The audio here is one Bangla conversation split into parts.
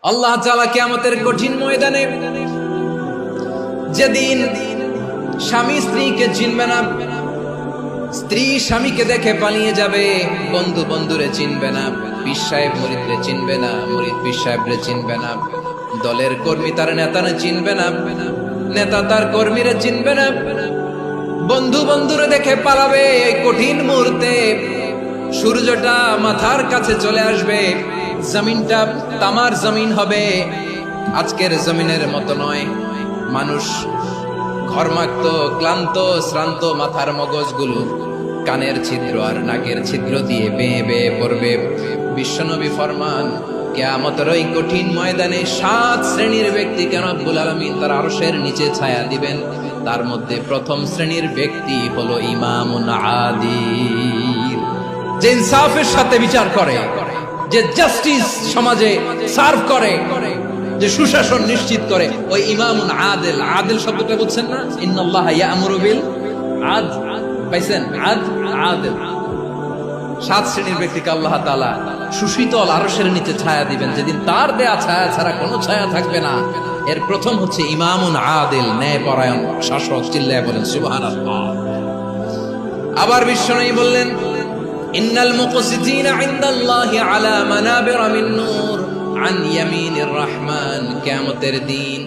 আল্লাহ তাআলা কিয়ামতের কঠিন ময়দানে যেদিন স্বামী স্ত্রীকে চিনবে না, স্ত্রী স্বামীকে দেখে পালিয়ে যাবে, বন্ধু বন্ধুরে চিনবে না, পীর সাহেব মুরিদরে চিনবে না, মুরিদ পীর সাহেবরে চিনবে না, দলের কর্মী তার নেতারে চিনবে না, নেতা তার কর্মীরে চিনবে না, বন্ধু বন্ধুরে দেখে পালাবে। এই কঠিন মুহূর্তে সূর্যটা মাথার কাছে চলে আসবে, জমিনটা তামার জমিন হবে, আজকের জমিনের মতো নয়। মানুষ ঘর্মাক্ত, ক্লান্ত, শ্রান্ত মাথার মগজগুলো কানের ছিদ্র আর নাকের ছিদ্র দিয়ে বেয়ে বেয়ে পড়বে। বিশ্বনবী ফরমান, কিয়ামতের ওই কঠিন ময়দানে 7 শ্রেণীর ব্যক্তিকে রব্বুল আলামিন তার আরশের নিচে ছায়া দিবেন। তার মধ্যে প্রথম শ্রেণীর ব্যক্তি হলো ইমামুন আদিল, যে ইনসাফের সাথে বিচার করে, যে জাস্টিস সমাজে সার্ভ করে, যে সুশাসন নিশ্চিত করে, ওই ইমামুন আদিল। আদিল শব্দটা বুঝছেন না? ইন্নাল্লাহা ইয়া'মুরু বিল আদল, পাইছেন? আদিল। 7 শ্রেণীর ব্যক্তিকে আল্লাহ তাআলা সুশীতল আরশের নিচে ছায়া দিবেন, যেদিন তার দেয়া ছায়া ছাড়া কোনো ছায়া থাকবে না। এর প্রথম হচ্ছে ইমামুন আদিল, ন্যায়পরায়ণ শাসক। চিল্লায়ে বলেন সুবহানাল্লাহ। আবার বিশ্বনবী বললেন, ইন্নাল মুকসিতিনা ইনদাল্লাহি আলা মানাবিরা মিন নূর আন ইয়ামিনির রহমান। কিয়ামতের দিন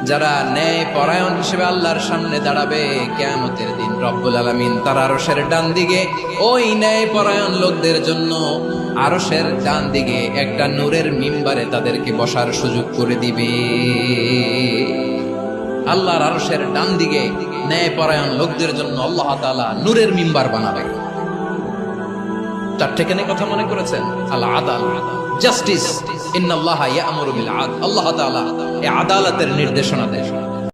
যারা ন্যায় পরায়ণ হিসেবে আল্লাহর সামনে দাঁড়াবে, কিয়ামতের দিন রব্বুল আলামিন তার আরশের ডান দিকে ওই ন্যায় পরায়ণ লোকদের জন্য আরশের ডান দিকে একটা নূরের মিম্বারে তাদেরকে বসার সুযোগ করে দিবে। আল্লাহর আরশের ডান দিকে ন্যায় পরায়ণ লোকদের জন্য আল্লাহ তাআলা নূরের মিম্বার বানাবে। 4টে কেন কথা মনে করেছেন? আল আদাল, জাস্টিস। ইন্নাল্লাহা ইয়া'মুরু বিল আদল। আল্লাহ তাআলা এই আদালতের নির্দেশনা দেন।